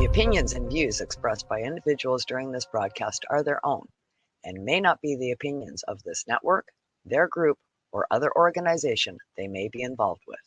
The opinions and views expressed by individuals during this broadcast are their own and may not be the opinions of this network, their group, or other organization they may be involved with.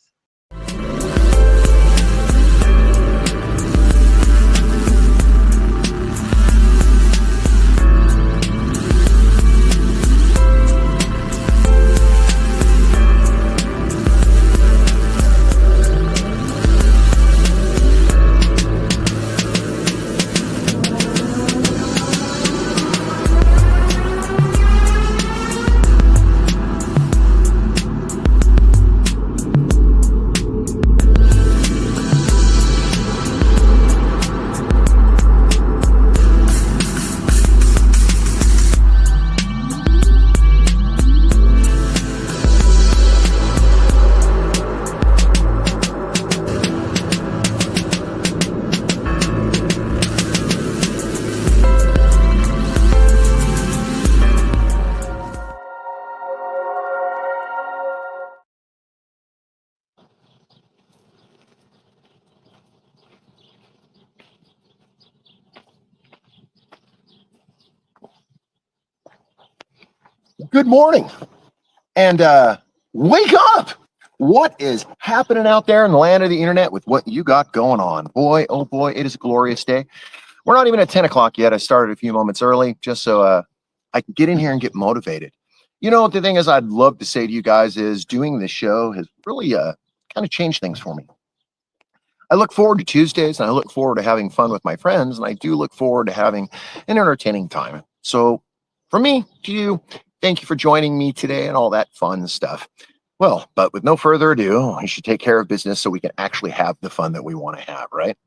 Good morning, and wake up! What is happening out there in the land of the internet with what you got going on? Boy, oh boy, it is a glorious day. We're not even at 10 o'clock yet. I started a few moments early just so I can get in here and get motivated. You know, the thing is, I'd love to say to you guys is doing this show has really kind of changed things for me. I look forward to Tuesdays, and I look forward to having fun with my friends, and I do look forward to having an entertaining time. So from me to you, thank you for joining me today and all that fun stuff. Well, but with no further ado, we should take care of business so we can actually have the fun that we want to have, right?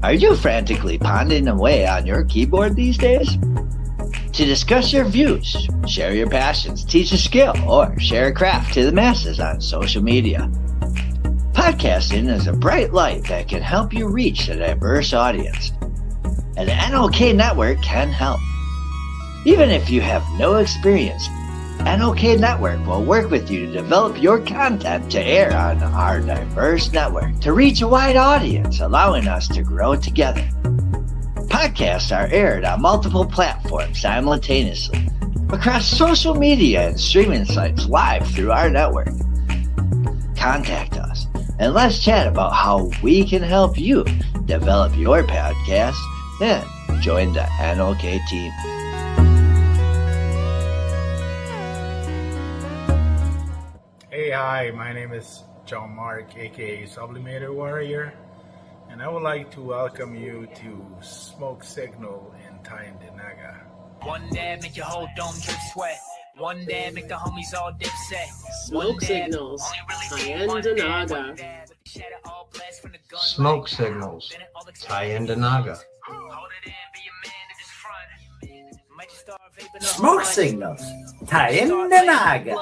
Are you frantically pounding away on your keyboard these days? To discuss your views, share your passions, teach a skill, or share a craft to the masses on social media. Podcasting is a bright light that can help you reach a diverse audience. And the NOK Network can help. Even if you have no experience, NOK Network will work with you to develop your content to air on our diverse network to reach a wide audience, allowing us to grow together. Podcasts are aired on multiple platforms simultaneously, across social media and streaming sites live through our network. Contact us and let's chat about how we can help you develop your podcast. Then join the NOK team. Hey, hi, my name is John Mark, aka Sublimator Warrior, and I would like to welcome you to Smoke Signal in Tyendinaga. One dab make your whole dome drip sweat. One dab make the homies all dip set. Smoke Signals, Tyendinaga. Smoke Signals, Tyendinaga. Smoke Signals, Tyendinaga.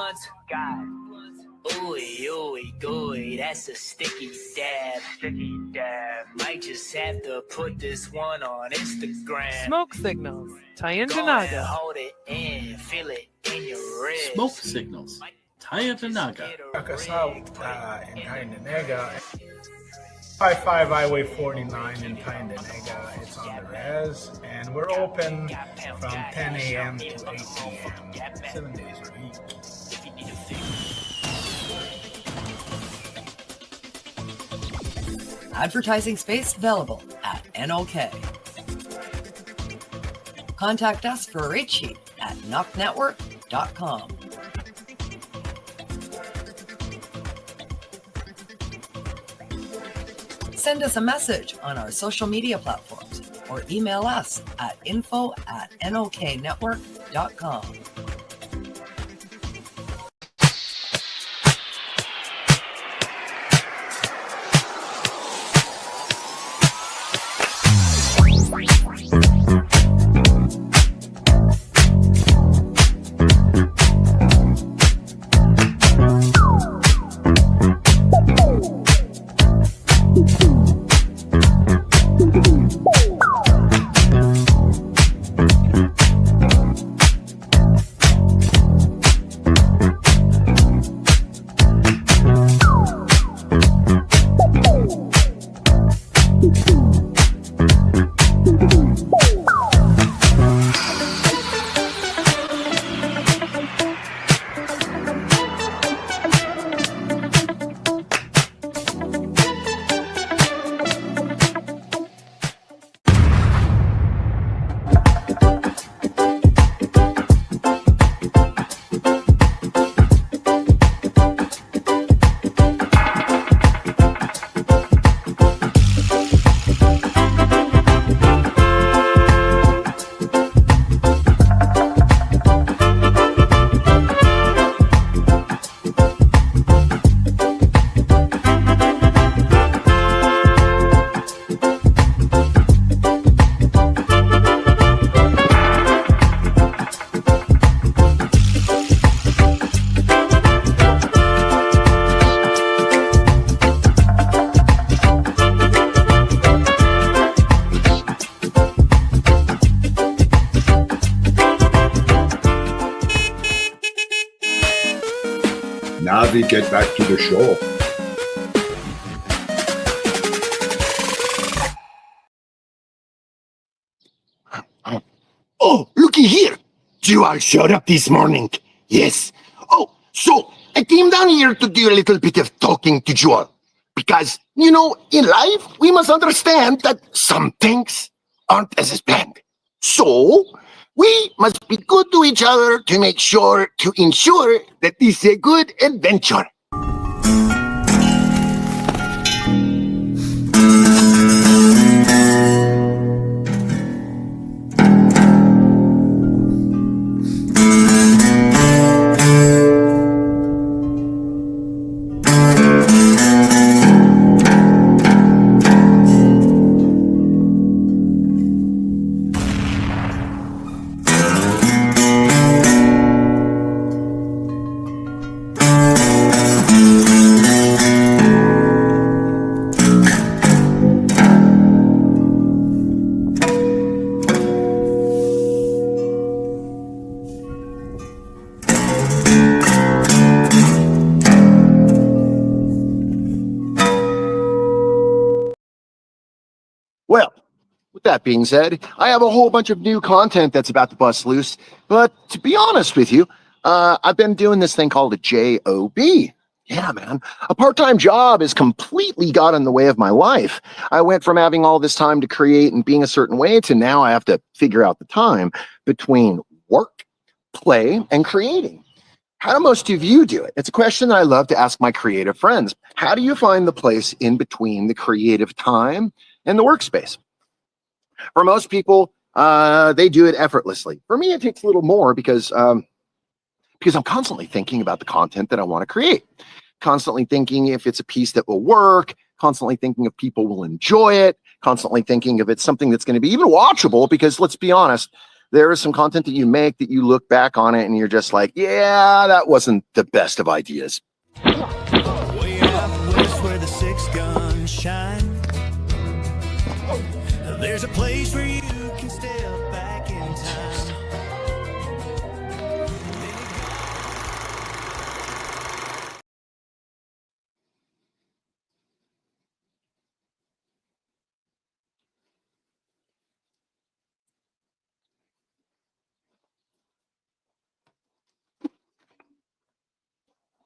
Ooey, ooey, gooey, that's a sticky dab. Might just have to put this one on Instagram. Smoke Signals, Tyendinaga. Hold it in, feel it in your wrist. Smoke Signals, Tyendinaga. Check us out in Tyendinaga. 55 Highway 49 in Tyendinaga. It's on the res, and we're open from 10 a.m. to 8 p.m. 7 days a week. Advertising space available at NOK. Contact us for a rate sheet at knocknetwork.com. Send us a message on our social media platforms or email us at info@noknetwork.com. Now we get back to the show. Oh, looky here. You all showed up this morning. Yes. Oh, so I came down here to do a little bit of talking to you all. Because, in life, we must understand that some things aren't as planned. So, we must be good to each other to ensure that this is a good adventure. Well, with that being said, I have a whole bunch of new content that's about to bust loose. But to be honest with you, I've been doing this thing called a job. Yeah, man. A part-time job has completely got in the way of my life. I went from having all this time to create and being a certain way to now I have to figure out the time between work, play, and creating. How do most of you do it? It's a question that I love to ask my creative friends. How do you find the place in between the creative time and the workspace? For most people, they do it effortlessly. For me, it takes a little more because I'm constantly thinking about the content that I want to create, constantly thinking if it's a piece that will work, constantly thinking if people will enjoy it, constantly thinking if it's something that's going to be even watchable, because let's be honest, there is some content that you make that you look back on it and you're just like, yeah, that wasn't the best of ideas. Way out west where the six guns shine, there's a place where you can step back in time.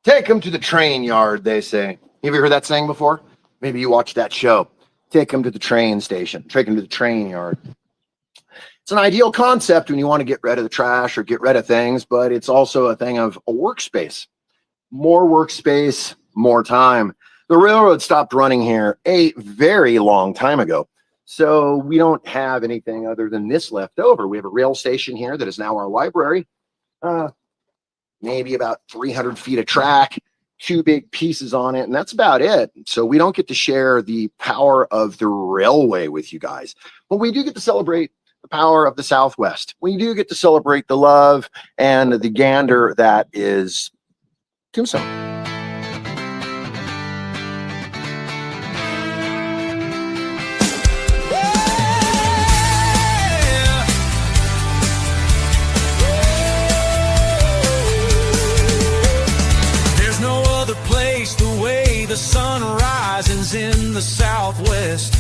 Take them to the train yard, they say. Have you heard that saying before? Maybe you watched that show. Take them to the train station. Take them to the train yard. It's an ideal concept when you want to get rid of the trash or get rid of things, but it's also a thing of a workspace. More workspace, more time. The railroad stopped running here a very long time ago. So we don't have anything other than this left over. We have a rail station here that is now our library. Maybe about 300 feet of track, 2 big pieces on it, and that's about it. So we don't get to share the power of the railway with you guys, but we do get to celebrate the power of the Southwest. We do get to celebrate the love and the gander that is Tombstone. The sun rises in the Southwest,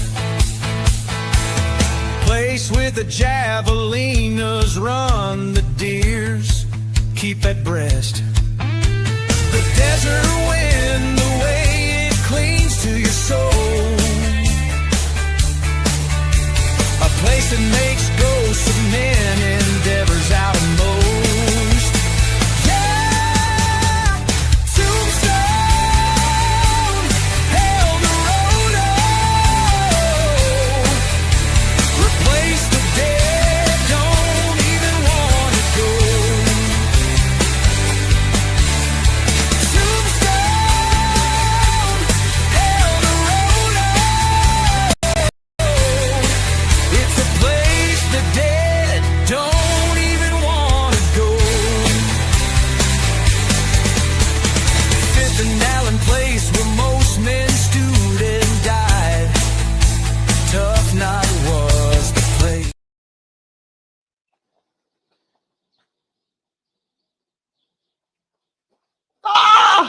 place with the javelinas run the deers, keep at breast. The desert wind, the way it clings to your soul, a place that makes ghosts of men endeavors out of most.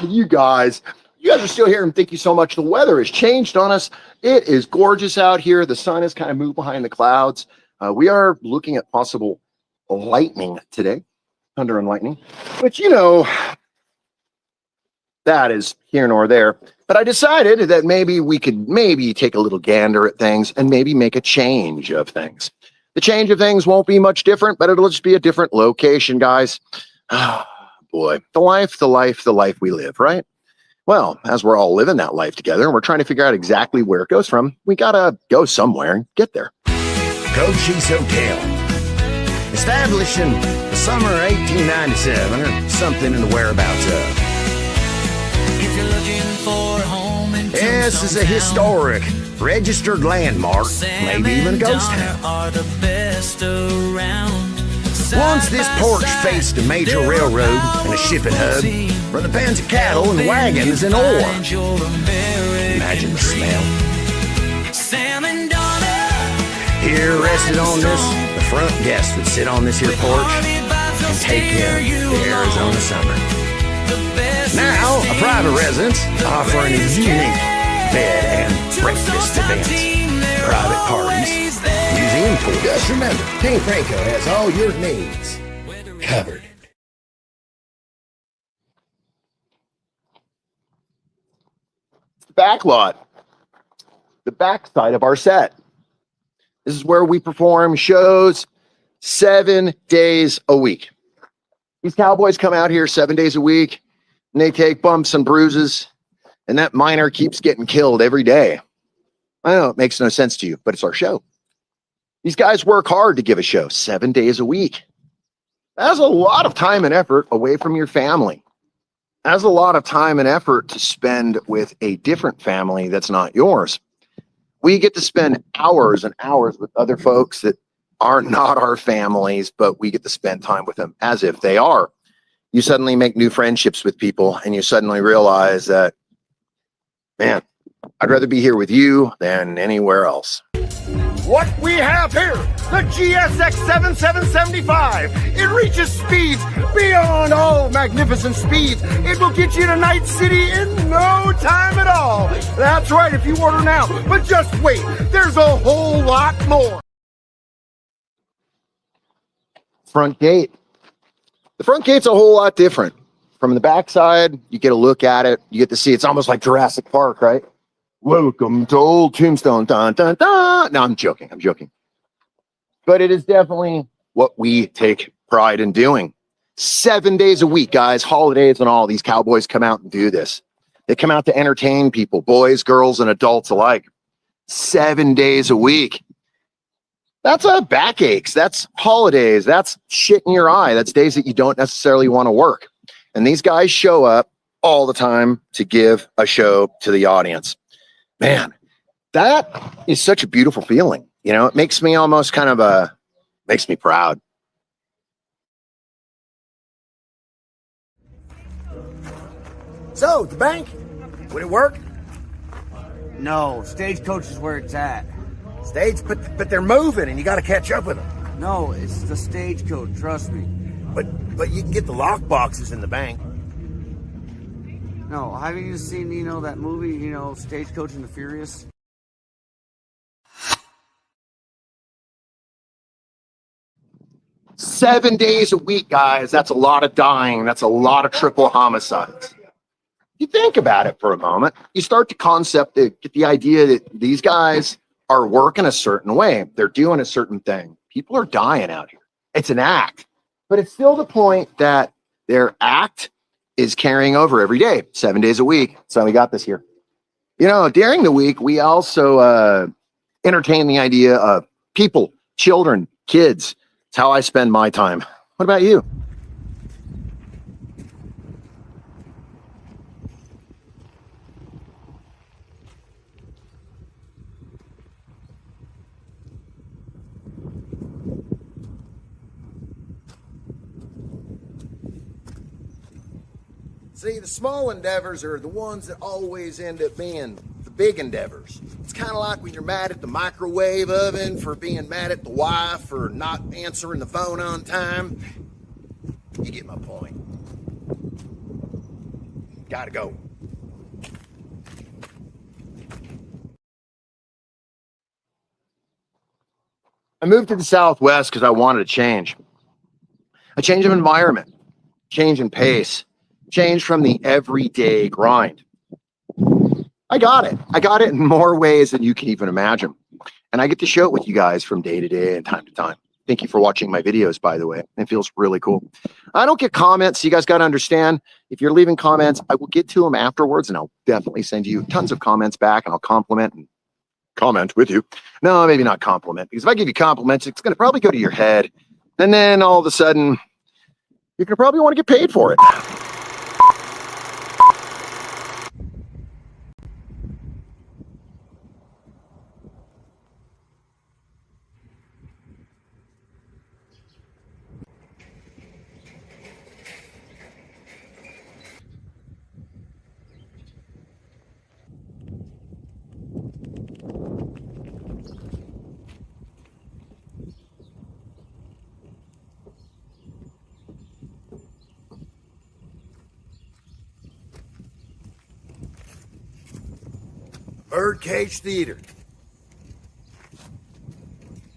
You guys are still here, and thank you so much. The weather has changed on us. It is gorgeous out here. The sun has kind of moved behind the clouds. We are looking at possible lightning today, thunder and lightning, which, you know, that is here nor there. But I decided that maybe we could take a little gander at things and maybe make a change of things. The change of things won't be much different, but it'll just be a different location, guys. Ah, boy, the life we live, right? Well, as we're all living that life together and we're trying to figure out exactly where it goes from, we gotta go somewhere and get there. Cochise Hotel. Established in the summer of 1897 or something in the whereabouts of. If you're looking for a home in This is a historic, registered landmark, maybe even a ghost town. are the best around. Once this porch faced a major railroad and a shipping hub for the pens of cattle and wagons and ore. Imagine the smell. Sam and Donna. Here rested on this, the front guest would sit on this here porch and take in the Arizona summer. Now, a private residence offering a unique bed and breakfast events, private parties, museum tours. Just remember, King Franco has all your needs covered. The back lot, the back side of our set. This is where we perform shows 7 days a week. These cowboys come out here 7 days a week, and they take bumps and bruises, and that miner keeps getting killed every day. I know it makes no sense to you, but it's our show. These guys work hard to give a show 7 days a week. That's a lot of time and effort away from your family. That's a lot of time and effort to spend with a different family that's not yours. We get to spend hours and hours with other folks that are not our families, but we get to spend time with them as if they are. You suddenly make new friendships with people, and you suddenly realize that, man, I'd rather be here with you than anywhere else. What we have here, the GSX-7775. It reaches speeds beyond all magnificent speeds. It will get you to Night City in no time at all. That's right, if you order now. But just wait, there's a whole lot more. Front gate. The front gate's a whole lot different. From the backside, you get a look at it. You get to see, it's almost like Jurassic Park, right? Welcome to Old Tombstone. Dun, dun, dun. No, I'm joking. But it is definitely what we take pride in doing. 7 days a week, guys, holidays and all, these cowboys come out and do this. They come out to entertain people, boys, girls, and adults alike. 7 days a week. That's backaches. That's holidays. That's shit in your eye. That's days that you don't necessarily want to work. And these guys show up all the time to give a show to the audience. Man, that is such a beautiful feeling. You know, it makes me almost kind of makes me proud. So, the bank, would it work? No, Stagecoach is where it's at. But they're moving and you got to catch up with them. No, it's the Stagecoach, trust me. But you can get the lock boxes in the bank. No, haven't you seen, that movie, Stagecoach and the Furious? "7 days a week, guys. That's a lot of dying. That's a lot of triple homicides." You think about it for a moment. You start to get the idea that these guys are working a certain way. They're doing a certain thing. People are dying out here. It's an act. But it's still the point that their act is carrying over every day, 7 days a week. So we got this here. During the week, we also entertain the idea of people, children, kids. It's how I spend my time. What about you? See, the small endeavors are the ones that always end up being the big endeavors. It's kind of like when you're mad at the microwave oven for being mad at the wife for not answering the phone on time. You get my point. Gotta go. I moved to the Southwest because I wanted a change. A change of environment, change in pace, change from the everyday grind. I got it. I got it in more ways than you can even imagine. And I get to show it with you guys from day to day and time to time. Thank you for watching my videos, by the way. It feels really cool. I don't get comments. So you guys got to understand, if you're leaving comments, I will get to them afterwards, and I'll definitely send you tons of comments back, and I'll compliment and comment with you. No, maybe not compliment, because if I give you compliments, it's going to probably go to your head. And then all of a sudden, you're going to probably want to get paid for it. Birdcage Theater.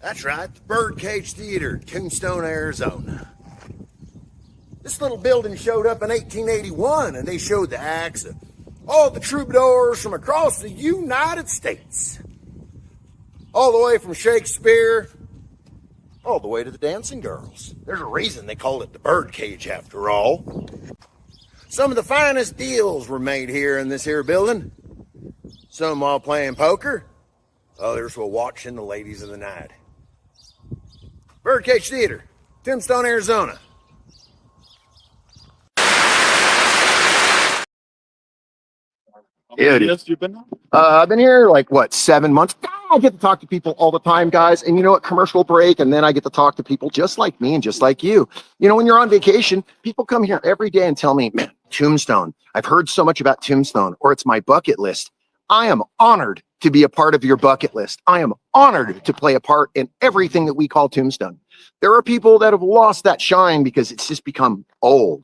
That's right, the Birdcage Theater, Tombstone, Arizona. This little building showed up in 1881, and they showed the acts of all the troubadours from across the United States. All the way from Shakespeare, all the way to the dancing girls. There's a reason they call it the Birdcage, after all. Some of the finest deals were made here in this here building. Some while playing poker, others while watching the ladies of the night. Birdcage Theater, Tombstone, Arizona. Yeah, dude. Yes, you've been. I've been here like, what, 7 months? I get to talk to people all the time, guys. And you know what? Commercial break, and then I get to talk to people just like me and just like you. You know, when you're on vacation, people come here every day and tell me, man, Tombstone, I've heard so much about Tombstone, or it's my bucket list. I am honored to be a part of your bucket list. I am honored to play a part in everything that we call Tombstone. There are people that have lost that shine because it's just become old.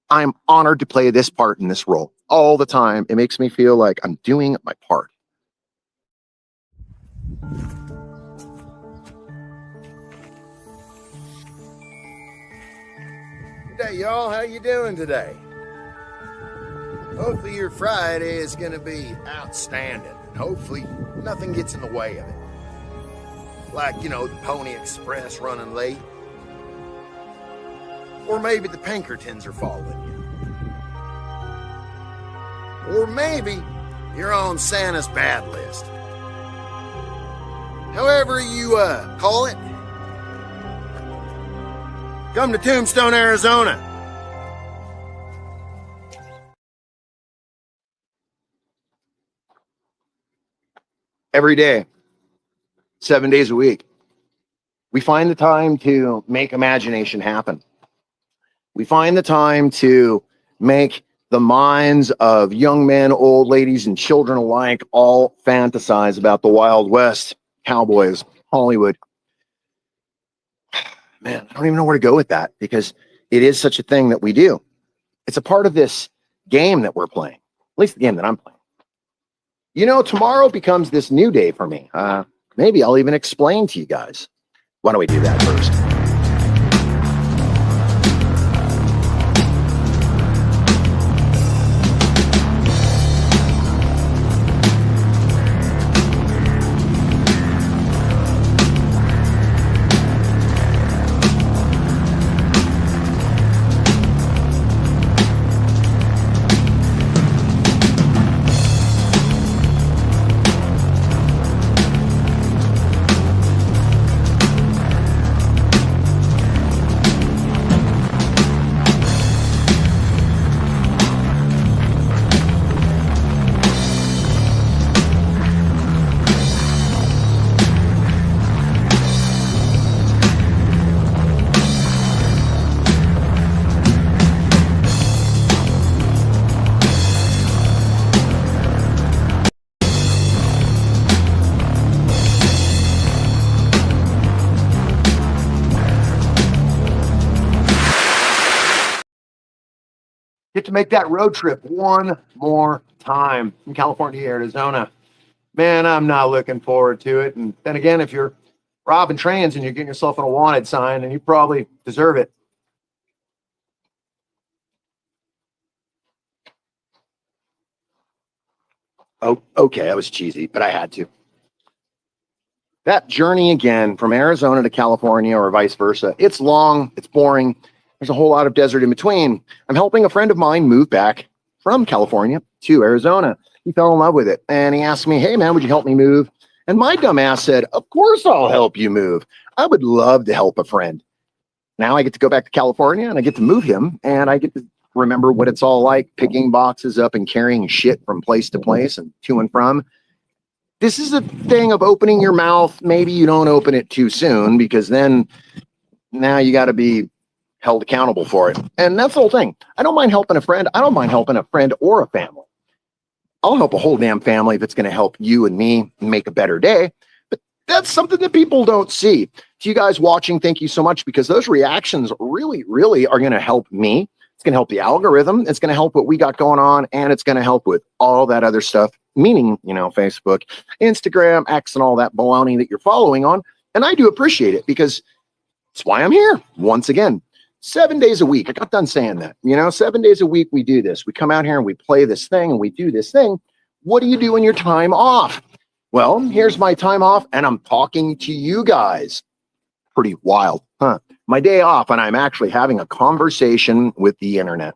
I'm honored to play this part in this role all the time. It makes me feel like I'm doing my part. Good day, y'all. How you doing today? Hopefully your Friday is going to be outstanding. And hopefully nothing gets in the way of it. Like, you know, the Pony Express running late. Or maybe the Pinkertons are following you. Or maybe you're on Santa's bad list. However you call it, come to Tombstone, Arizona. Every day, 7 days a week, we find the time to make imagination happen. We find the time to make the minds of young men, old ladies, and children alike all fantasize about the Wild West, cowboys, Hollywood. Man, I don't even know where to go with that, because it is such a thing that we do. It's a part of this game that we're playing, at least the game that I'm playing. You know, tomorrow becomes this new day for me. Maybe I'll even explain to you guys. Why don't we do that first? to make that road trip one more time from California to Arizona. Man, I'm not looking forward to it. And then again, if you're robbing trains and you're getting yourself on a wanted sign, and you probably deserve it. Oh, okay, that was cheesy, but I had to. That journey again from Arizona to California or vice versa, it's long, it's boring. There's a whole lot of desert in between. I'm helping a friend of mine move back from California to Arizona. He fell in love with it, and he asked me, hey, man, would you help me move? And my dumb ass said, of course I'll help you move. I would love to help a friend. Now I get to go back to California, and I get to move him, and I get to remember what it's all like picking boxes up and carrying shit from place to place and to and from. This is a thing of opening your mouth. Maybe you don't open it too soon, because then now you got to be held accountable for it. And that's the whole thing. I don't mind helping a friend. I don't mind helping a friend or a family. I'll help a whole damn family if it's going to help you and me make a better day. But that's something that people don't see. To you guys watching, thank you so much, because those reactions really, really are going to help me. It's going to help the algorithm. It's going to help what we got going on. And it's going to help with all that other stuff, meaning, you know, Facebook, Instagram, X, and all that baloney that you're following on. And I do appreciate it, because it's why I'm here once again. 7 days a week. I got done saying that, 7 days a week we do this. We come out here and we play this thing and we do this thing. What do you do in your time off? Well, here's my time off, and I'm talking to you guys. Pretty wild, huh? My day off, and I'm actually having a conversation with the internet.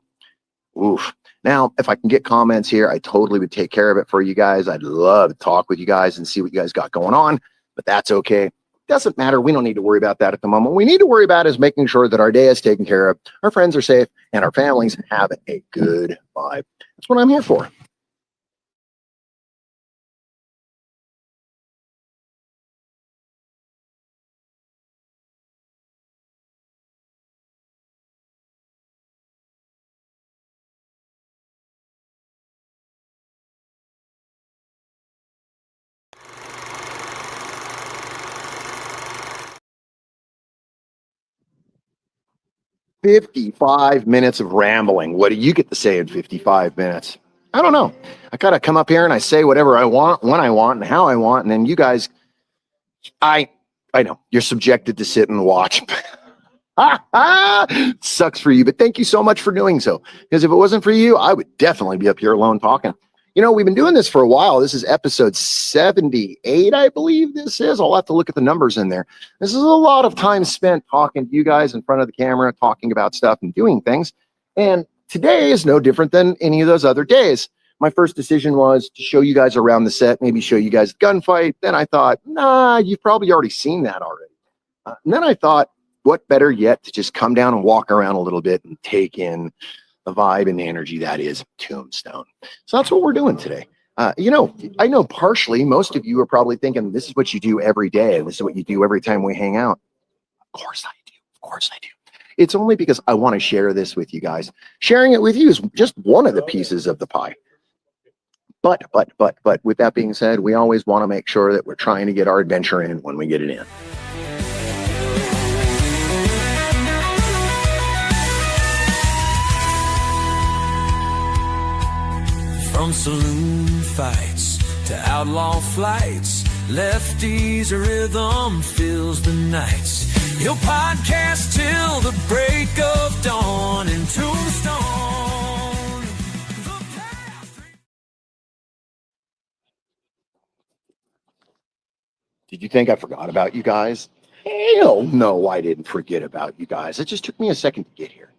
Oof. Now, if I can get comments here, I totally would take care of it for you guys. I'd love to talk with you guys and see what you guys got going on, but that's okay. Doesn't matter. We don't need to worry about that at the moment. What we need to worry about is making sure that our day is taken care of, our friends are safe, and our families have a good vibe. That's what I'm here for. "55 minutes of rambling. What do you get to say in 55 minutes? I don't know. I kind of come up here and I say whatever I want, when I want, and how I want. And then you guys, I know you're subjected to sit and watch. Sucks for you, but thank you so much for doing so. Because if it wasn't for you, I would definitely be up here alone talking. We've been doing this for a while. This is episode 78, I believe this is. I'll have to look at the numbers in there. This is a lot of time spent talking to you guys in front of the camera, talking about stuff and doing things. And today is no different than any of those other days. My first decision was to show you guys around the set, maybe show you guys the gunfight. Then I thought, nah, you've probably already seen that already. And then I thought, what better yet to just come down and walk around a little bit and take in the vibe and the energy that is Tombstone. So that's what we're doing today. I know partially most of you are probably thinking this is what you do every day. This is what you do every time we hang out. Of course I do. Of course I do. It's only because I want to share this with you guys. Sharing it with you is just one of the pieces of the pie. But with that being said, we always want to make sure that we're trying to get our adventure in when we get it in. From saloon fights to outlaw flights, Lefty's rhythm fills the nights. He'll podcast till the break of dawn in Tombstone. Did you think I forgot about you guys? Hell no, I didn't forget about you guys. It just took me a second to get here.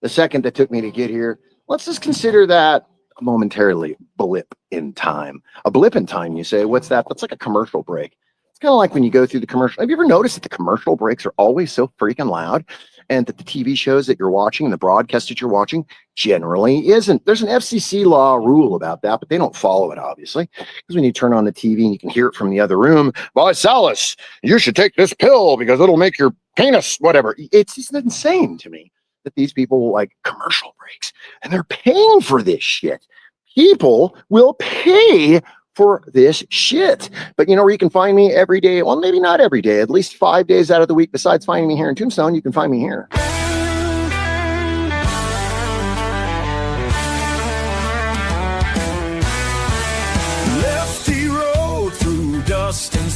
The second that took me to get here, let's just consider that momentarily blip in time. A blip in time, you say? What's that? That's like a commercial break. It's kind of like when you go through the commercial. Have you ever noticed that the commercial breaks are always so freaking loud, and that the TV shows that you're watching and the broadcast that you're watching generally isn't? There's an FCC law rule about that, but they don't follow it, obviously, because when you turn on the TV and you can hear it from the other room, Silas, you should take this pill because it'll make your penis whatever. It's just insane to me that these people like commercial breaks, and they're paying for this shit. People will pay for this shit. But you know where you can find me every day? Well, maybe not every day, at least 5 days out of the week. Besides finding me here in Tombstone, you can find me here.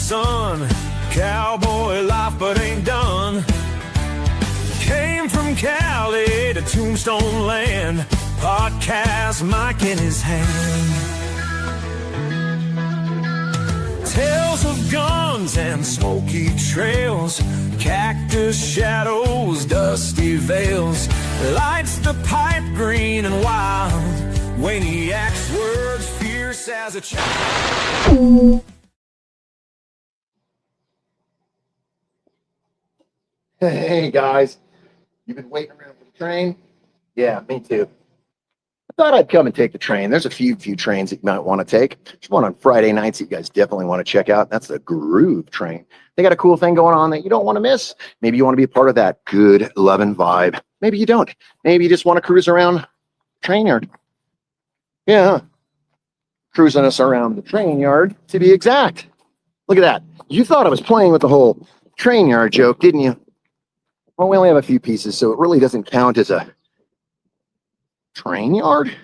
son. Cowboy life, but ain't done. Came from Cali to Tombstone Land. Podcast mic in his hand. Tales of guns and smoky trails, cactus shadows, dusty veils, lights the pipe green and wild. Wayniac's words fierce as a child. Hey guys, you've been waiting around for the train? Yeah, me too. I thought I'd come and take the train. There's a few trains that you might want to take. There's one on Friday nights that you guys definitely want to check out. That's the Groove train. They got a cool thing going on that you don't want to miss. Maybe you want to be a part of that good, loving vibe. Maybe you don't. Maybe you just want to cruise around the train yard. Yeah, cruising us around the train yard, to be exact. Look at that. You thought I was playing with the whole train yard joke, didn't you? Well, we only have a few pieces, so it really doesn't count as a train yard.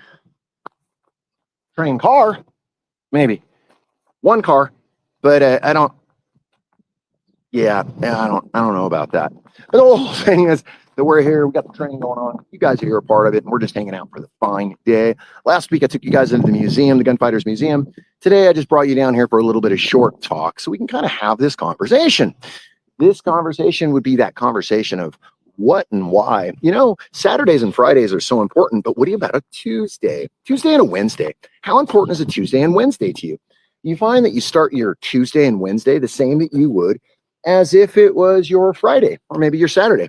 Train car, maybe one car, but I don't. Yeah, I don't know about that. But the whole thing is that we're here. We got the train going on. You guys are here a part of it, and we're just hanging out for the fine day. Last week I took you guys into the museum, the Gunfighters Museum. Today I just brought you down here for a little bit of short talk, so we can kind of have this conversation. This conversation would be that conversation of what and why. You know, Saturdays and Fridays are so important, but what about a Tuesday? Tuesday and a Wednesday. How important is a Tuesday and Wednesday to you? You find that you start your Tuesday and Wednesday the same that you would as if it was your Friday or maybe your Saturday.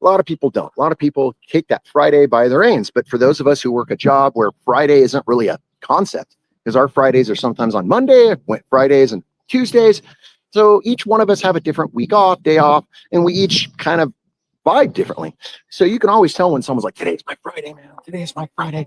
A lot of people don't. A lot of people take that Friday by the reins. But for those of us who work a job where Friday isn't really a concept, because our Fridays are sometimes on Monday, Fridays and Tuesdays. So each one of us have a different week off, day off, and we each kind of vibe differently. So you can always tell when someone's like, today's my Friday, man. Today's my Friday.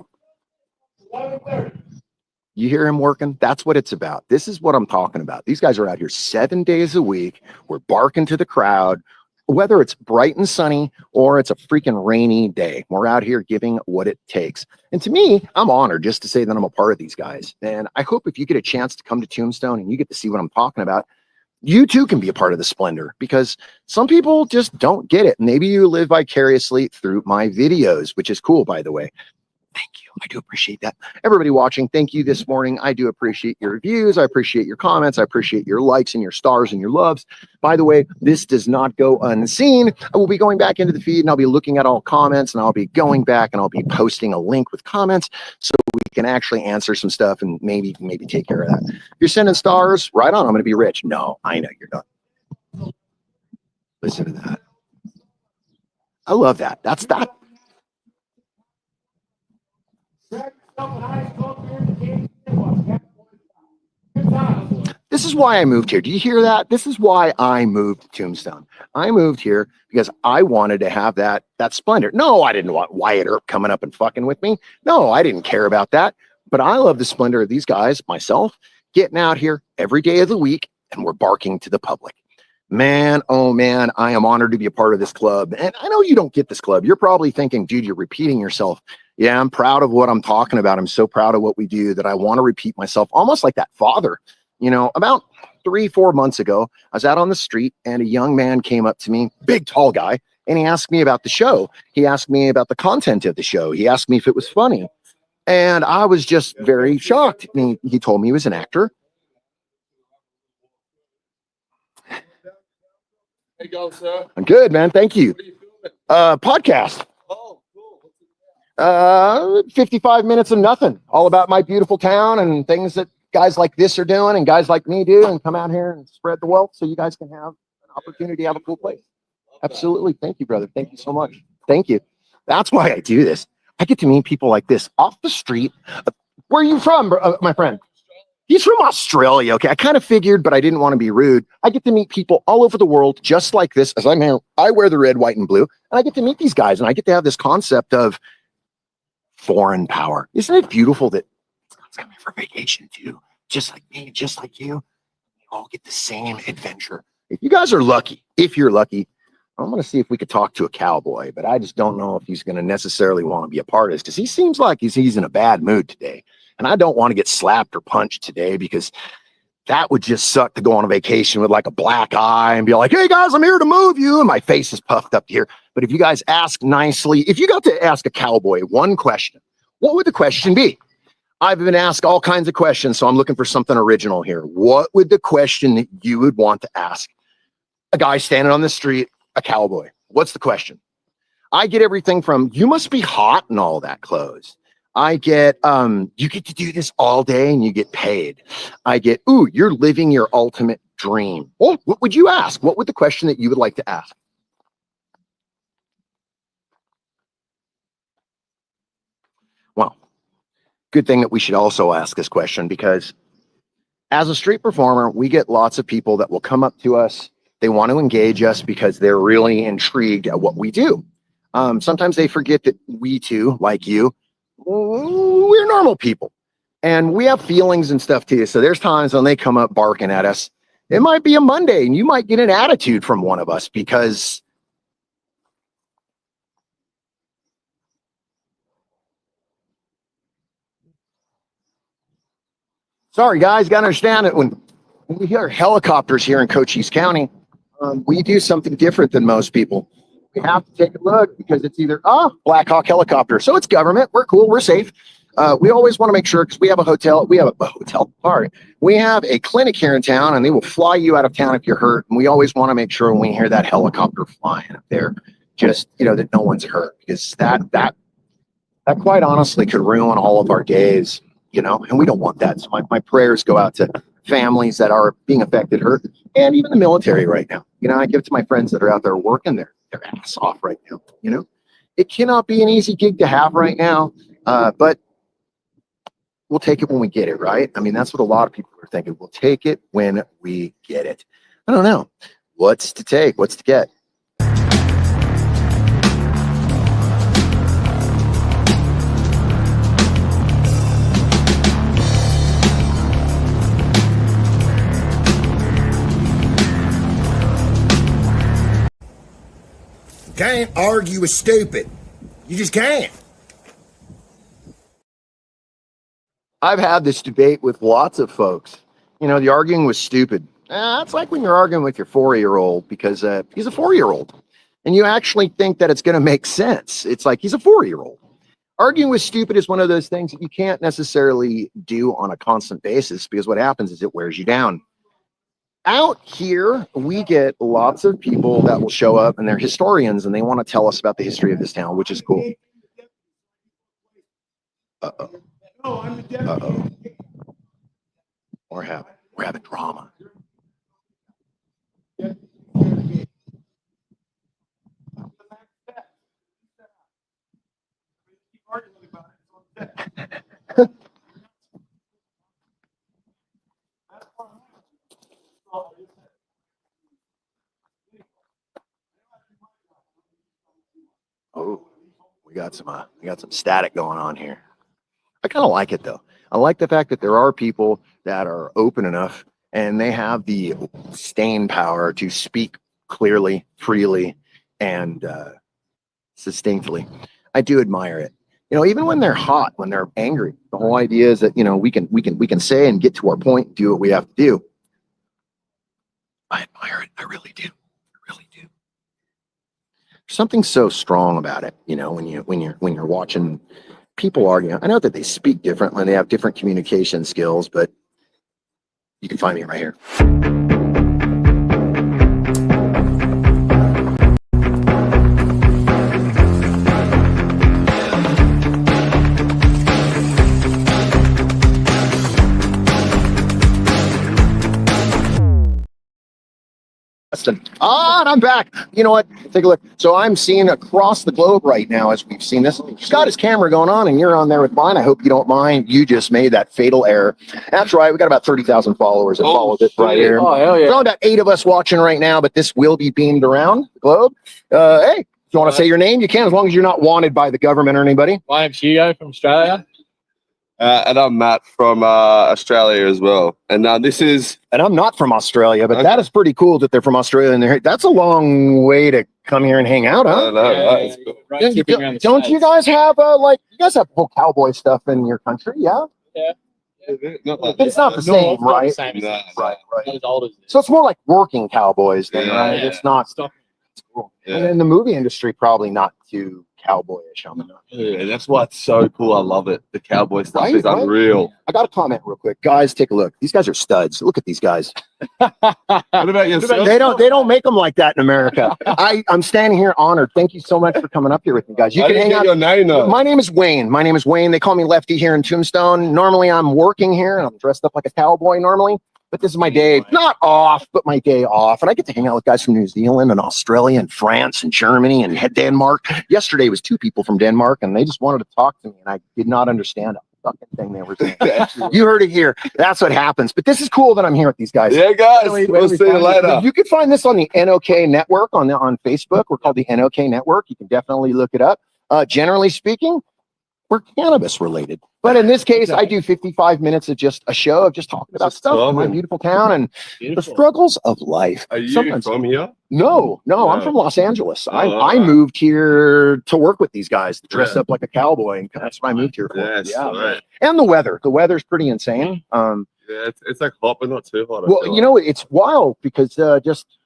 You hear him working? That's what it's about. This is what I'm talking about. These guys are out here 7 days a week. We're barking to the crowd, whether it's bright and sunny or it's a freaking rainy day. We're out here giving what it takes. And to me, I'm honored just to say that I'm a part of these guys. And I hope if you get a chance to come to Tombstone and you get to see what I'm talking about, you too can be a part of the splendor, because some people just don't get it. Maybe you live vicariously through my videos, which is cool, by the way. Thank you. I do appreciate that. Everybody watching, thank you this morning. I do appreciate your reviews. I appreciate your comments. I appreciate your likes and your stars and your loves. By the way, this does not go unseen. I will be going back into the feed and I'll be looking at all comments, and I'll be going back and I'll be posting a link with comments so we can actually answer some stuff and maybe take care of that. If you're sending stars, right on, I'm going to be rich. No, I know you're not. Listen to that. I love that. That's that. This is why I moved here. Do you hear that? This is why I moved to Tombstone. I moved here because I wanted to have that splendor. No, I didn't want Wyatt Earp coming up and fucking with me. No, I didn't care about that. But I love the splendor of these guys, myself, getting out here every day of the week, and we're barking to the public. Man, oh man, I am honored to be a part of this club. And I know you don't get this club. You're probably thinking, dude, you're repeating yourself. Yeah, I'm proud of what I'm talking about. I'm so proud of what we do that I want to repeat myself, almost like that father. You know, about 3-4 months ago, I was out on the street and a young man came up to me, big, tall guy, and he asked me about the show. He asked me about the content of the show. He asked me if it was funny. And I was just very shocked. He told me he was an actor. Hey, go, sir. I'm good, man. Thank you. Podcast. 55 minutes of nothing, all about my beautiful town and things that guys like this are doing and guys like me do, and come out here and spread the wealth so you guys can have an opportunity to have a cool place. Absolutely. Thank you, brother. Thank you so much. Thank you. That's why I do this. I get to meet people like this off the street. Where are you from, my friend? He's from Australia. Okay, I kind of figured, but I didn't want to be rude. I get to meet people all over the world just like this. As I'm here, I wear the red, white, and blue, and I get to meet these guys, and I get to have this concept of foreign power. Isn't it beautiful that it's coming for vacation too? Just like me, just like you. We all get the same adventure. If you guys are lucky, if you're lucky, I'm going to see if we could talk to a cowboy, but I just don't know if he's going to necessarily want to be a part of this, because he seems like he's in a bad mood today. And I don't want to get slapped or punched today, because that would just suck to go on a vacation with like a black eye and be like, hey guys, I'm here to move you. And my face is puffed up here. But if you guys ask nicely, if you got to ask a cowboy one question, what would the question be? I've been asked all kinds of questions, so I'm looking for something original here. What would the question that you would want to ask a guy standing on the street, a cowboy? What's the question? I get everything from, you must be hot in all that clothes. I get, you get to do this all day and you get paid. I get, ooh, you're living your ultimate dream. Well, what would you ask? What would the question that you would like to ask? Well, good thing that we should also ask this question, because as a street performer, we get lots of people that will come up to us. They want to engage us because they're really intrigued at what we do. Sometimes they forget that we too, like you, we're normal people and we have feelings and stuff too. So there's times when they come up barking at us. It might be a Monday and you might get an attitude from one of us because sorry guys, gotta understand that when we hear helicopters here in Cochise County, we do something different than most people. We have to take a look because it's either Black Hawk helicopter. So it's government. We're cool. We're safe. We always want to make sure, because we have a hotel. We have a hotel park. We have a clinic here in town, and they will fly you out of town if you're hurt. And we always want to make sure when we hear that helicopter flying up there, just that no one's hurt, because that quite honestly could ruin all of our days. And we don't want that. So my prayers go out to families that are being affected, hurt, and even the military right now. I give it to my friends that are out there working their ass off right now. It cannot be an easy gig to have right now, but we'll take it when we get it, right? I mean, that's what a lot of people are thinking. We'll take it when we get it. I don't know. What's to take? What's to get? Can't argue with stupid. You just can't. I've had this debate with lots of folks. The arguing was stupid. It's like when you're arguing with your 4-year-old because he's a 4-year-old. And you actually think that it's going to make sense. It's like he's a 4-year-old. Arguing with stupid is one of those things that you can't necessarily do on a constant basis, because what happens is it wears you down. Out here, we get lots of people that will show up, and they're historians, and they want to tell us about the history of this town, which is cool. Uh-oh. Uh-oh. We're having drama. Oh, we got some static going on here. I kind of like it though. I like the fact that there are people that are open enough and they have the staying power to speak clearly, freely, and succinctly. I do admire it. Even when they're hot, when they're angry, the whole idea is that we can say and get to our point, do what we have to do. I admire it. I really do. Something so strong about it, when you're watching people argue. I know that they speak differently and they have different communication skills, but you can find me right here. And I'm back. You know what? Take a look. So I'm seeing across the globe right now as we've seen this. He's got his camera going on and you're on there with mine. I hope you don't mind. You just made that fatal error. That's right. We got about 30,000 followers that follow this right here. Oh, hell yeah. There's only about 8 of us watching right now, but this will be beamed around the globe. Hey, if you want to say your name, you can, as long as you're not wanted by the government or anybody. My name's Hugo from Australia. And I'm Matt from Australia as well. And this is... And I'm not from Australia, but that is pretty cool that they're from Australia. And they're, that's a long way to come here and hang out, huh? Don't you guys have, you guys have whole cowboy stuff in your country, yeah? Yeah. But it's not the same, right? Right. Not as old as this. So it's more like working cowboys then, Yeah. right? Yeah. It's not. Stuff. It's cool. Yeah. And in the movie industry, probably not too cowboyish. Yeah, that's why it's so cool. I love it. The cowboy stuff Right, is right. unreal. I got to comment real quick, guys. Take a look. These guys are studs. Look at these guys. What about yourself? They don't make them like that in America. I'm standing here honored. Thank you so much for coming up here with me, guys. You I can didn't hang get out. your name though. My name is Wayne. They call me Lefty here in Tombstone. Normally I'm working here and I'm dressed up like a cowboy normally, but this is my day, not off, but my day off. And I get to hang out with guys from New Zealand and Australia and France and Germany and Denmark. Yesterday was 2 people from Denmark and they just wanted to talk to me and I did not understand a fucking thing they were saying. You heard it here. That's what happens. But this is cool that I'm here with these guys. Yeah, guys. We'll see you later. You can find this on the NOK network on Facebook. We're called the NOK network. You can definitely look it up. Generally speaking, we're cannabis related. But in this case, I do 55 minutes of just a show of just talking about stuff in my beautiful town and the struggles of life. Are you from here? No, I'm from Los Angeles. I moved here to work with these guys, dressed up like a cowboy, and that's what I moved here for. Yes, right. And the weather. The weather's pretty insane. Yeah, it's like hot, but not too hot. Well, you know, it's wild because just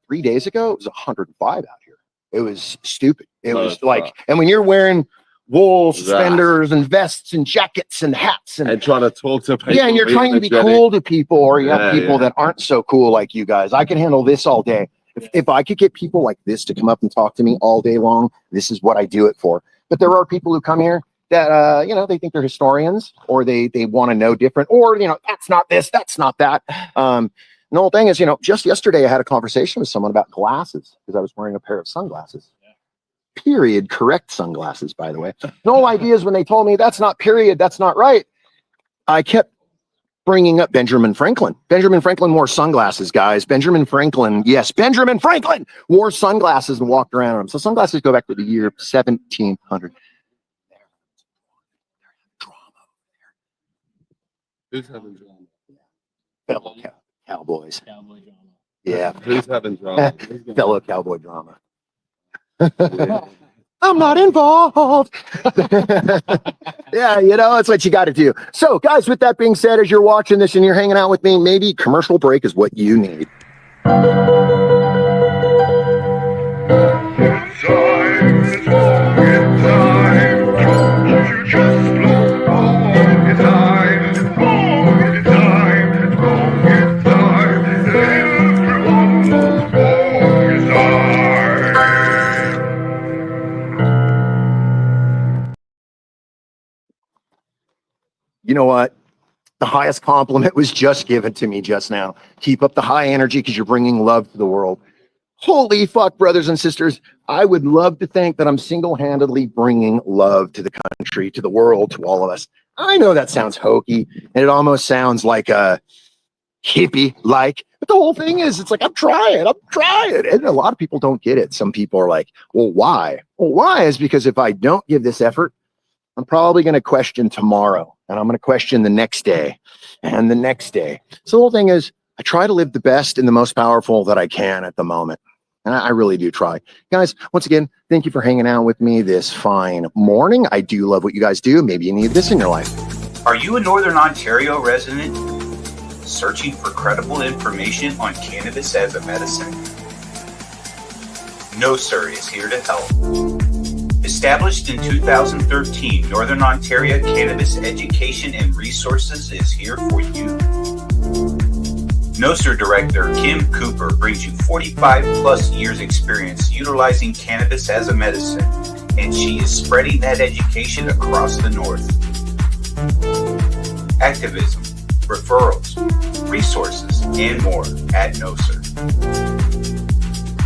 3 days ago, it was 105 out here. It was stupid. It was like, and when you're wearing wool suspenders and vests and jackets and hats and trying to talk to people. Yeah, and you're trying to be cool to people, or you have people that aren't so cool like you guys. I can handle this all day. If I could get people like this to come up and talk to me all day long, this is what I do it for. But there are people who come here that they think they're historians, or they want to know different, or that's not this, that's not that. The whole thing is, just yesterday I had a conversation with someone about glasses because I was wearing a pair of sunglasses. Period, correct sunglasses, by the way. No ideas when they told me that's not period, that's not right. I kept bringing up Benjamin Franklin. Benjamin Franklin wore sunglasses, guys. Benjamin Franklin wore sunglasses and walked around in them. So sunglasses go back to the year 1700. Who's having drama? Fellow cowboys. Cowboy drama. Yeah. Who's having drama? Fellow cowboy drama. I'm not involved. Yeah, it's what you got to do. So, guys, with that being said, as you're watching this and you're hanging out with me, maybe commercial break is what you need. You know what? The highest compliment was just given to me just now. Keep up the high energy because you're bringing love to the world. Holy fuck, brothers and sisters. I would love to think that I'm single-handedly bringing love to the country, to the world, to all of us. I know that sounds hokey, and it almost sounds like a hippie-like, but the whole thing is, it's like, I'm trying. And a lot of people don't get it. Some people are like, well, why? Well, why is because if I don't give this effort, I'm probably going to question tomorrow, and I'm going to question the next day and the next day. So the whole thing is, I try to live the best and the most powerful that I can at the moment. And I really do try. Guys, once again, thank you for hanging out with me this fine morning. I do love what you guys do. Maybe you need this in your life. Are you a Northern Ontario resident searching for credible information on cannabis as a medicine? No Sir is here to help. Established in 2013, Northern Ontario Cannabis Education and Resources is here for you. No Sir Director Kim Cooper brings you 45 plus years experience utilizing cannabis as a medicine, and she is spreading that education across the North. Activism, referrals, resources, and more at No Sir.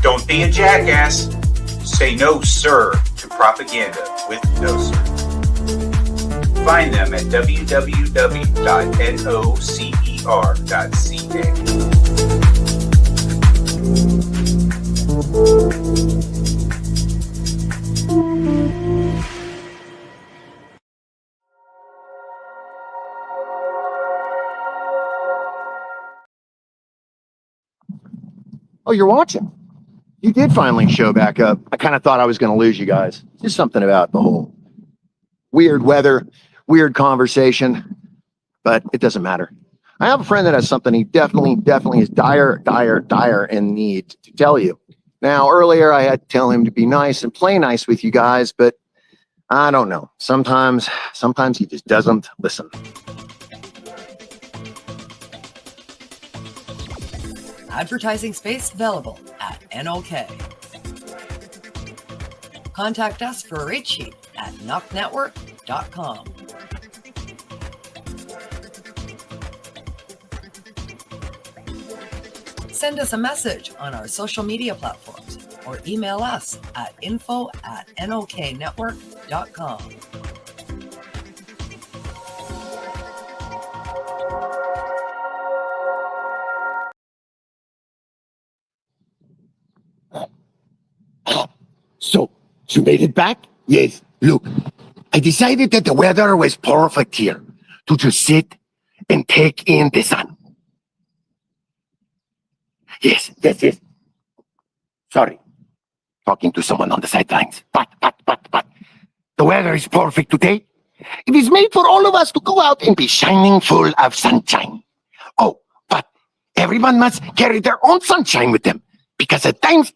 Don't be a jackass. Say no, sir, to propaganda with No Sir. Find them at www.nocer.ca. Oh, you're watching. You did finally show back up. I kind of thought I was going to lose you guys. Just something about the whole weird weather, weird conversation. but it doesn't matter. I have a friend that has something he definitely is dire in need to tell you. Now, earlier I had to tell him to be nice and play nice with you guys, but I don't know. Sometimes he just doesn't listen. Advertising space available at NOK. Contact us for a rate sheet at knocknetwork.com. Send us a message on our social media platforms or email us at info@noknetwork.com. So, you made it back? Yes. Look, I decided that the weather was perfect here to just sit and take in the sun. Yes. Sorry. Talking to someone on the sidelines. But. The weather is perfect today. It is made for all of us to go out and be shining full of sunshine. Oh, but everyone must carry their own sunshine with them because at times...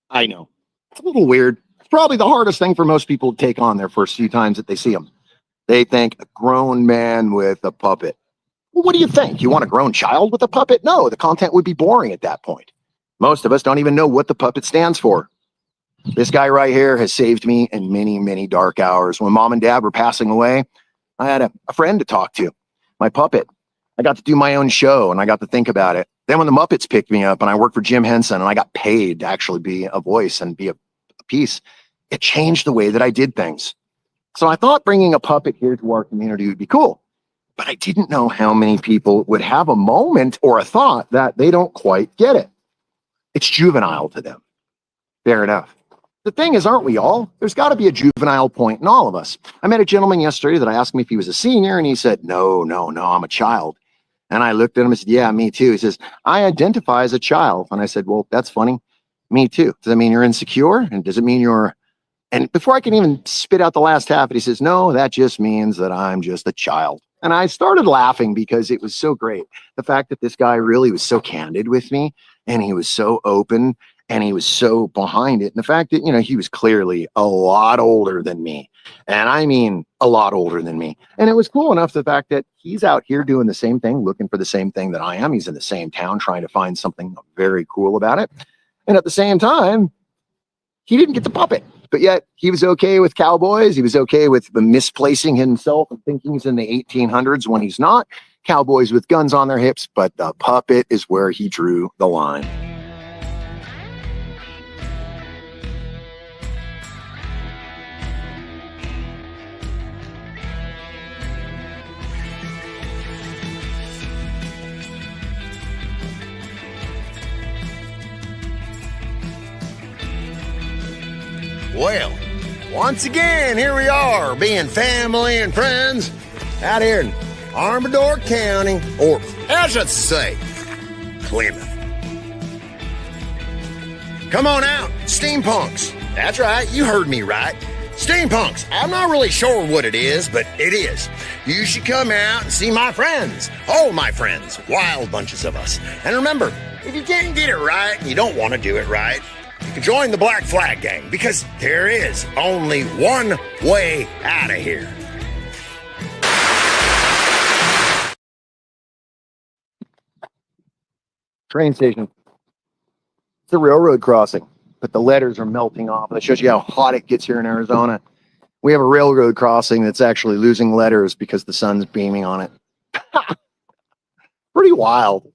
I know. It's a little weird. It's probably the hardest thing for most people to take on their first few times that they see him. They think a grown man with a puppet. Well, what do you think? You want a grown child with a puppet? No, the content would be boring at that point. Most of us don't even know what the puppet stands for. This guy right here has saved me in many dark hours. When mom and dad were passing away, I had a friend to talk to, my puppet. I got to do my own show and I got to think about it. Then when the Muppets picked me up and I worked for Jim Henson and I got paid to actually be a voice and be a piece, it changed the way that I did things. So I thought bringing a puppet here to our community would be cool, but I didn't know how many people would have a moment or a thought that they don't quite get it. It's juvenile to them. Fair enough. The thing is, aren't we all? There's got to be a juvenile point in all of us. I met a gentleman yesterday that I asked him if he was a senior, and he said, no, I'm a child. And I looked at him and said, yeah, me too. He says, I identify as a child. And I said, well, that's funny. Me too. Does that mean you're insecure? And does it mean you're... And before I can even spit out the last half, he says, no, that just means that I'm just a child. And I started laughing because it was so great. The fact that this guy really was so candid with me and he was so open and he was so behind it. And the fact that, he was clearly a lot older than me. And I mean, a lot older than me. And it was cool enough, the fact that he's out here doing the same thing, looking for the same thing that I am. He's in the same town trying to find something very cool about it. And at the same time, he didn't get the puppet. But yet he was okay with cowboys. He was okay with misplacing himself and thinking he's in the 1800s when he's not. Cowboys with guns on their hips, but the puppet is where he drew the line. Well, once again, here we are, being family and friends out here in Armador County, or as I should say, Plymouth. Come on out, steampunks. That's right, you heard me right. Steampunks. I'm not really sure what it is, but it is. You should come out and see my friends. All my friends. Wild bunches of us. And remember, if you can't get it right and you don't want to do it right, you can join the Black Flag Gang, because there is only one way out of here. Train station. It's a railroad crossing, but the letters are melting off. That shows you how hot it gets here in Arizona. We have a railroad crossing that's actually losing letters because the sun's beaming on it. Pretty wild.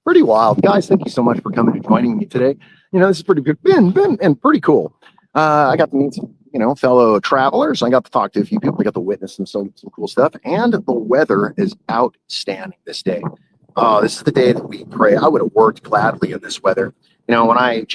Guys, thank you so much for coming and joining me today. This is pretty good, been and pretty cool. I got to meet some, fellow travelers. I got to talk to a few people. I got to witness some cool stuff. And the weather is outstanding this day. This is the day that we pray. I would have worked gladly in this weather. When I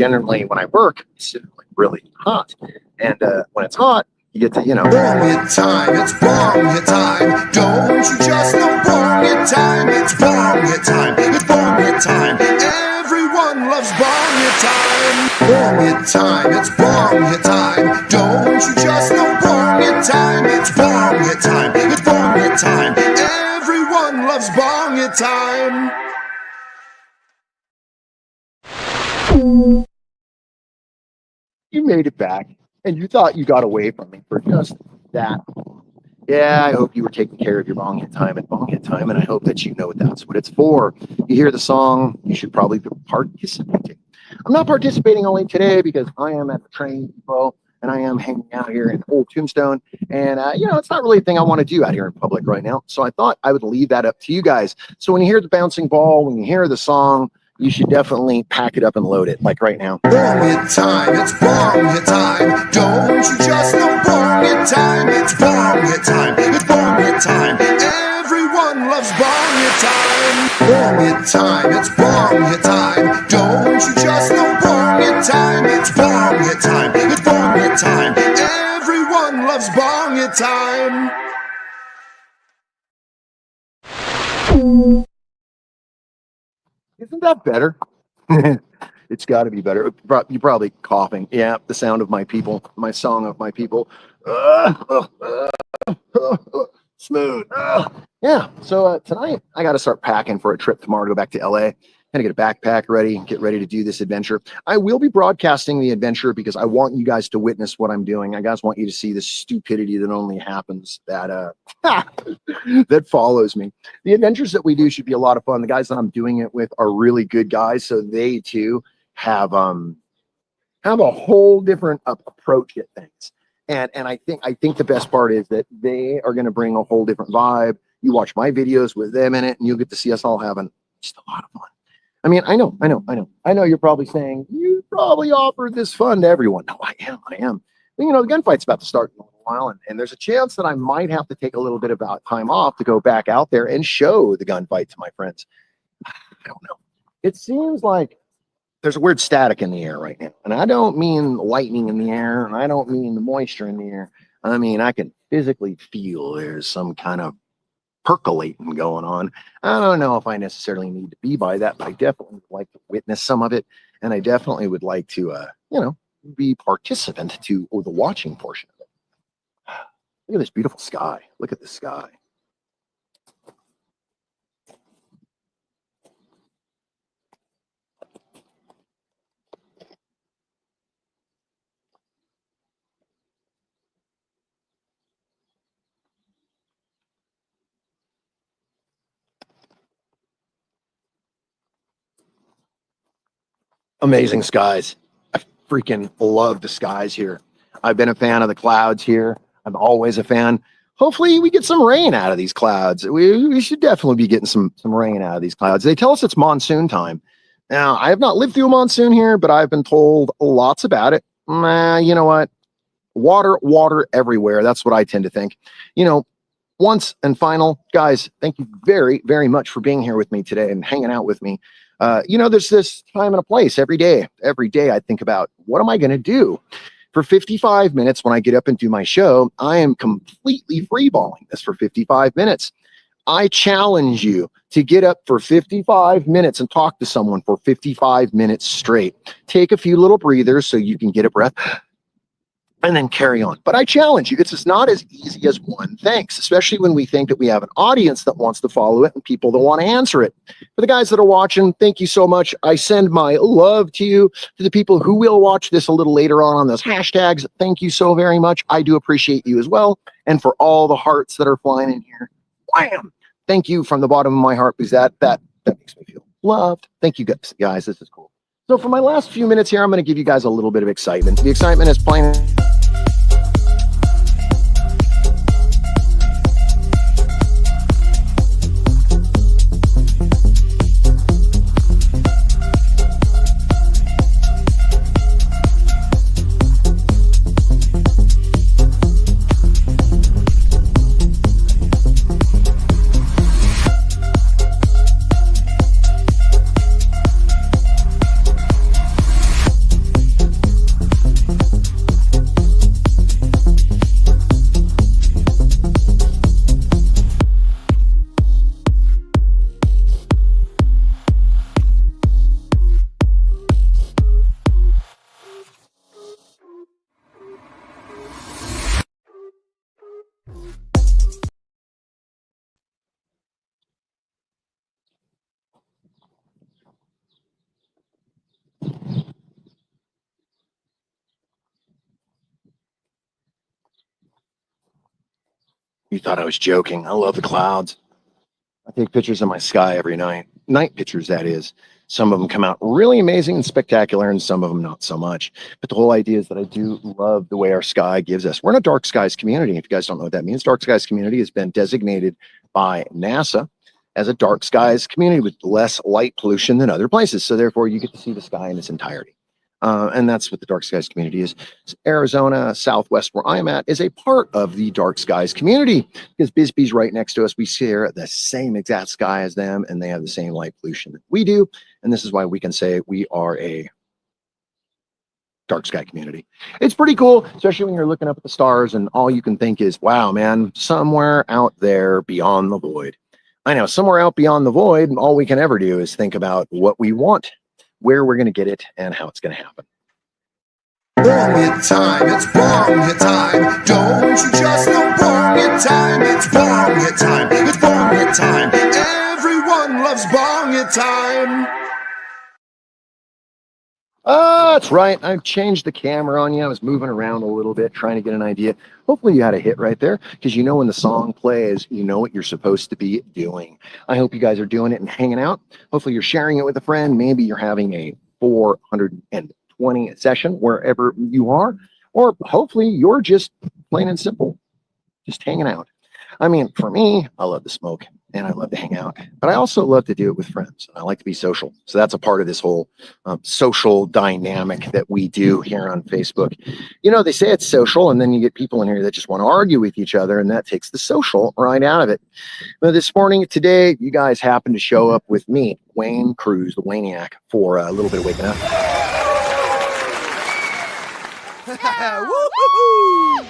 work, it's really hot. And when it's hot, you get to, Bonga time, it's bonga time. Don't you just know bonga time? It's bonga time, it's bonga time. Everyone loves bonga time. Bonga time, it's bonga time. Don't you just know bonga time? It's bonga time, it's your time. You made it back, and you thought you got away from me for just that. Yeah, I hope you were taking care of your bong hit time at bong hit time, and I hope that you know that's what it's for. You hear the song, you should probably be participating. I'm not participating only today because I am at the train depot, and I am hanging out here in Old Tombstone, and it's not really a thing I want to do out here in public right now, so I thought I would leave that up to you guys. So when you hear the bouncing ball, when you hear the song, you should definitely pack it up and load it, like right now. Bong hit time, it's bong hit time. Don't you just know bong hit time? It's bong hit time, it's bong hit time. Everyone loves bong hit time. Bong hit time, it's bong hit time. Don't you just know bong hit time? It's bong hit time, it's bong hit time. Everyone loves bong hit time. Isn't that better? It's got to be better. You're probably coughing. Yeah, the sound of my people, my song of my people. Smooth. Yeah, so tonight I got to start packing for a trip tomorrow to go back to LA. Gonna get a backpack ready, get ready to do this adventure. I will be broadcasting the adventure because I want you guys to witness what I'm doing. I guys want you to see the stupidity that only happens that that follows me. The adventures that we do should be a lot of fun. The guys that I'm doing it with are really good guys, so they too have a whole different approach at things. And I think the best part is that they are going to bring a whole different vibe. You watch my videos with them in it, and you'll get to see us all having just a lot of fun. I mean, I know you're probably saying, you probably offered this fun to everyone. No, I am. The gunfight's about to start in a little while, and there's a chance that I might have to take a little bit of time off to go back out there and show the gunfight to my friends. I don't know. It seems like there's a weird static in the air right now. And I don't mean lightning in the air, and I don't mean the moisture in the air. I mean, I can physically feel there's some kind of percolating going on. I don't know if I necessarily need to be by that, but I definitely would like to witness some of it. And I definitely would like to, be participant to the watching portion of it. Look at this beautiful sky. Look at the sky. Amazing skies. I freaking love the skies here. I've been a fan of the clouds here. I'm always a fan. Hopefully we get some rain out of these clouds. We should definitely be getting some rain out of these clouds. They tell us it's monsoon time. Now, I have not lived through a monsoon here, but I've been told lots about it. You know what? Water everywhere. That's what I tend to think. Once and final, guys, thank you very, very much for being here with me today and hanging out with me. There's this time and a place every day. Every day I think about, what am I going to do? For 55 minutes when I get up and do my show, I am completely freeballing this for 55 minutes. I challenge you to get up for 55 minutes and talk to someone for 55 minutes straight. Take a few little breathers so you can get a breath, and then carry on. But I challenge you, it's just not as easy as one thinks, especially when we think that we have an audience that wants to follow it and people that want to answer it. For the guys that are watching, thank you so much. I send my love to you. To the people who will watch this a little later on those hashtags, thank you so very much. I do appreciate you as well. And for all the hearts that are flying in here, wham! Thank you from the bottom of my heart, because that makes me feel loved. Thank you guys. This is cool. So for my last few minutes here, I'm going to give you guys a little bit of excitement. The excitement is playing. You thought I was joking. I love the clouds. I take pictures of my sky every night. Night pictures, that is. Some of them come out really amazing and spectacular, and some of them not so much. But the whole idea is that I do love the way our sky gives us. We're in a dark skies community. If you guys don't know what that means, dark skies community has been designated by NASA as a dark skies community with less light pollution than other places. So therefore, you get to see the sky in its entirety. And that's what the dark skies community is. Arizona, Southwest, where I'm at, is a part of the dark skies community because Bisbee's right next to us. We share the same exact sky as them, and they have the same light pollution that we do. And this is why we can say we are a dark sky community. It's pretty cool, especially when you're looking up at the stars and all you can think is, wow, man, somewhere out there beyond the void. I know, somewhere out beyond the void, all we can ever do is think about what we want, where we're going to get it, and how it's going to happen. Bong it time, it's bong it time. Don't you just know bong it time? It's bong it time, it's bong it time. Everyone loves bong it time. That's right. I've changed the camera on you. I was moving around a little bit, trying to get an idea. Hopefully you had a hit right there, because you know when the song plays, you know what you're supposed to be doing. I hope you guys are doing it and hanging out. Hopefully you're sharing it with a friend. Maybe you're having a 420 session wherever you are, or hopefully you're just plain and simple, just hanging out. I mean, for me, I love to smoke and I love to hang out, but I also love to do it with friends. I like to be social. So that's a part of this whole social dynamic that we do here on Facebook. You know, they say it's social, and then you get people in here that just want to argue with each other, and that takes the social right out of it. But this morning, today, you guys happened to show up with me, Wayne Cruz, the Wayniac, for a little bit of waking up. Woo-hoo-hoo!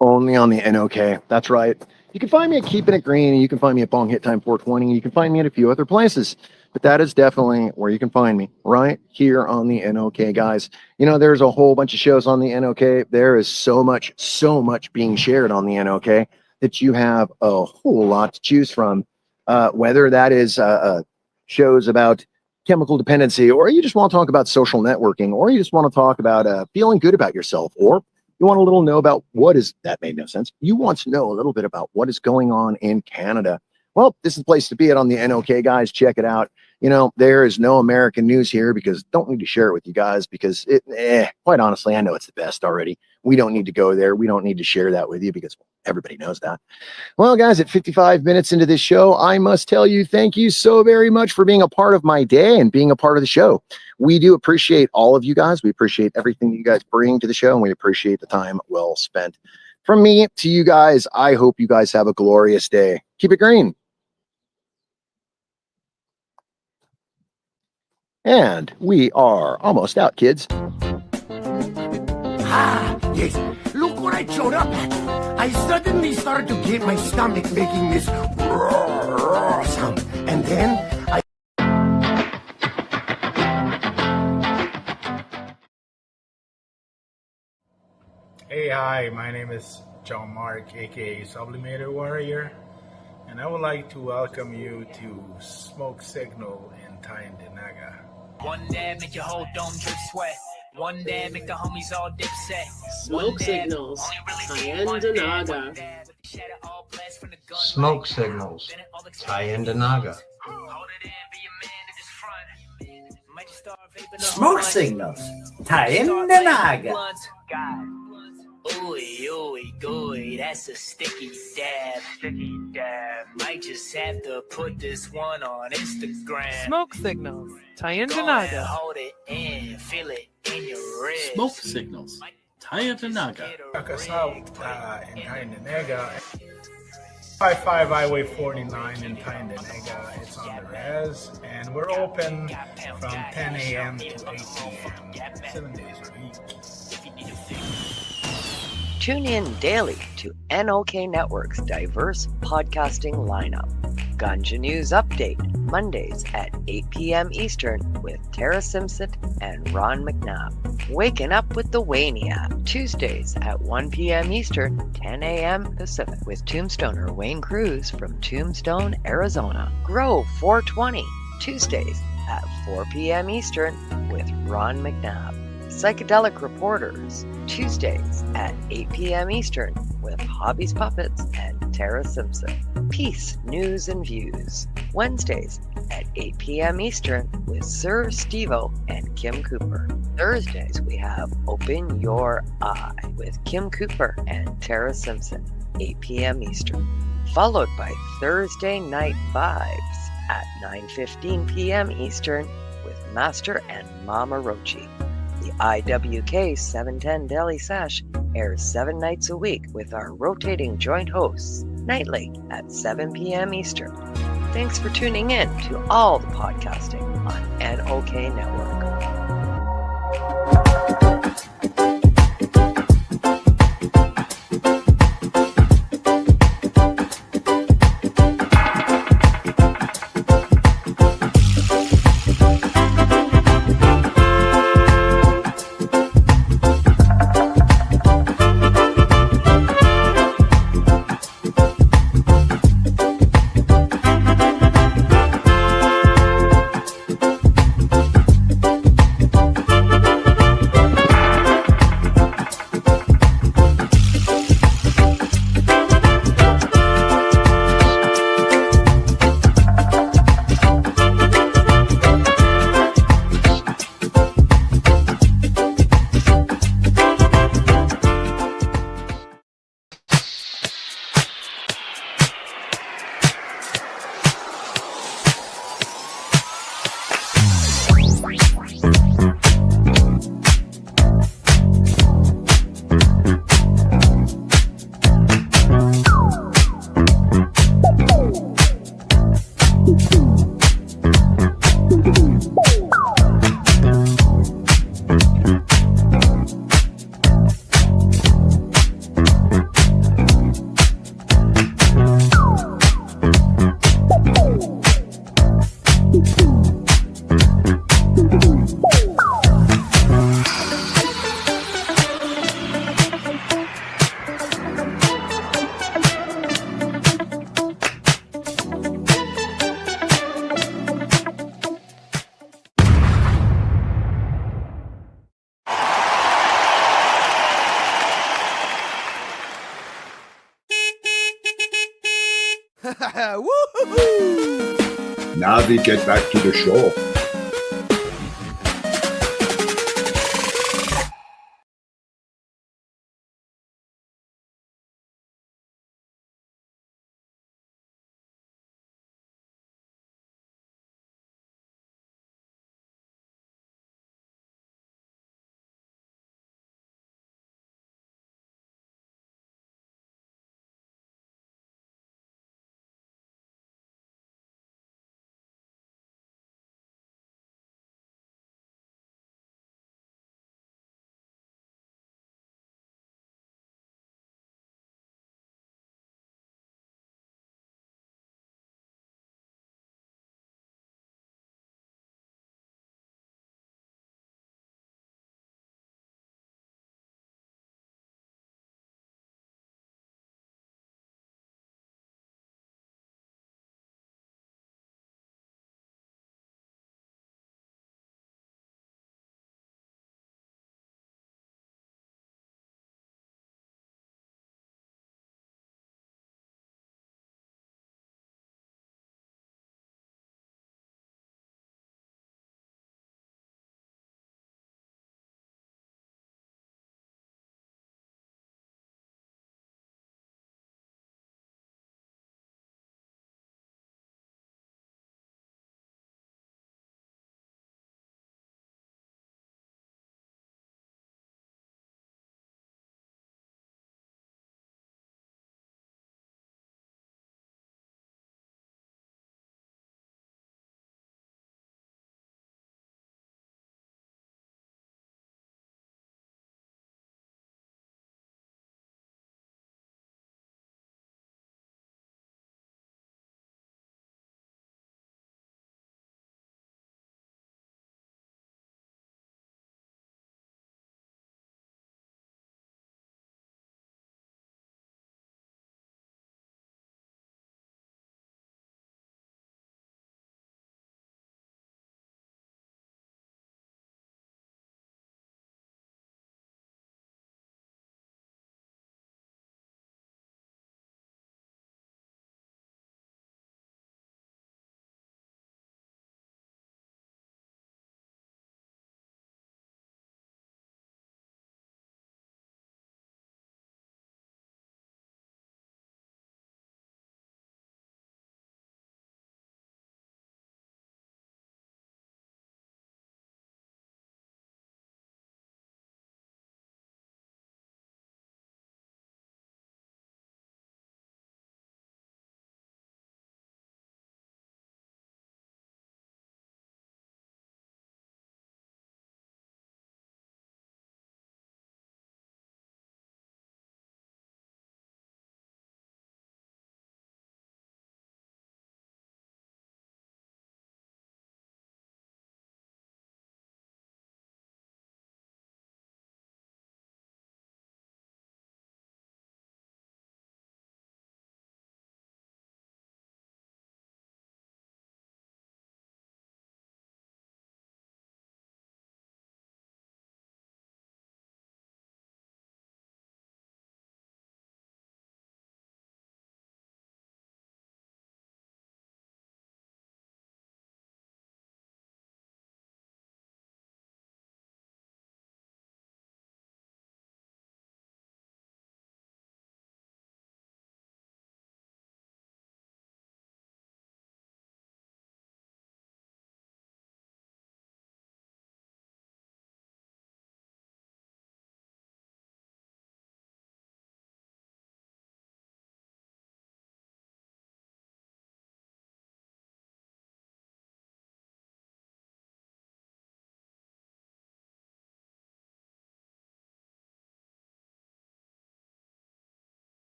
Only on the NOK. That's right. You can find me at Keeping It Green, and you can find me at Bong Hit Time 420, and you can find me at a few other places. But that is definitely where you can find me, right here on the NOK, guys. You know, there's a whole bunch of shows on the NOK. There is so much being shared on the NOK that you have a whole lot to choose from. Whether that is shows about chemical dependency, or you just want to talk about social networking, or you just want to talk about feeling good about yourself, or you want a little know about what is, that made no sense. You want to know a little bit about what is going on in Canada. Well, this is the place to be at on the NOK, guys. Check it out. You know, there is no American news here because don't need to share it with you guys because quite honestly, I know it's the best already. We don't need to go there. We don't need to share that with you because everybody knows that. Well, guys, at 55 minutes into this show, I must tell you, thank you so very much for being a part of my day and being a part of the show. We do appreciate all of you guys. We appreciate everything you guys bring to the show, and we appreciate the time well spent. From me to you guys, I hope you guys have a glorious day. Keep it green. And we are almost out, kids. Ah, yes. Look what I showed up at. I suddenly started to get my stomach making this sound. And then I... Hey Hey, hi, my name is John Mark, aka Sublimator Warrior, and I would like to welcome you to Smoke Signal in Tyendinaga. One dab make your whole dome drip sweat. One dab make the homies all dip set. Smoke signals. Tyendinaga. Smoke signals. Tyendinaga. Smoke signals. Tyendinaga. Ooey, ooey, gooey, that's a sticky dab. Sticky dab. Might just have to put this one on Instagram. Smoke signals. Go ahead, Tyendinaga. hold it in, feel it in your wrist. Smoke signals. Tyendinaga. Check us out in Tyendinaga. 55 Highway 49 in Tyendinaga. It's on the res, and we're open from 10 a.m. to 8 p.m. 7 days a week. Tune in daily to NOK Network's diverse podcasting lineup. Ganja News Update, Mondays at 8 p.m. Eastern with Tara Simpson and Ron McNabb. Waking Up with the Wayniac, Tuesdays at 1 p.m. Eastern, 10 a.m. Pacific with Tombstoner Wayne Cruz from Tombstone, Arizona. Grow 420, Tuesdays at 4 p.m. Eastern with Ron McNabb. Psychedelic Reporters, Tuesdays at 8 p.m. Eastern with Hobbies Puppets and Tara Simpson. Peace, News and Views, Wednesdays at 8 p.m. Eastern with Sir Stevo and Kim Cooper. Thursdays we have Open Your Eye with Kim Cooper and Tara Simpson, 8 p.m. Eastern. Followed by Thursday Night Vibes at 9:15 p.m. Eastern with Master and Mama Rochi. The IWK 710 Daily Sesh airs 7 nights a week with our rotating joint hosts, nightly at 7 p.m. Eastern. Thanks for tuning in to all the podcasting on NOK Network. Now we get back to the show.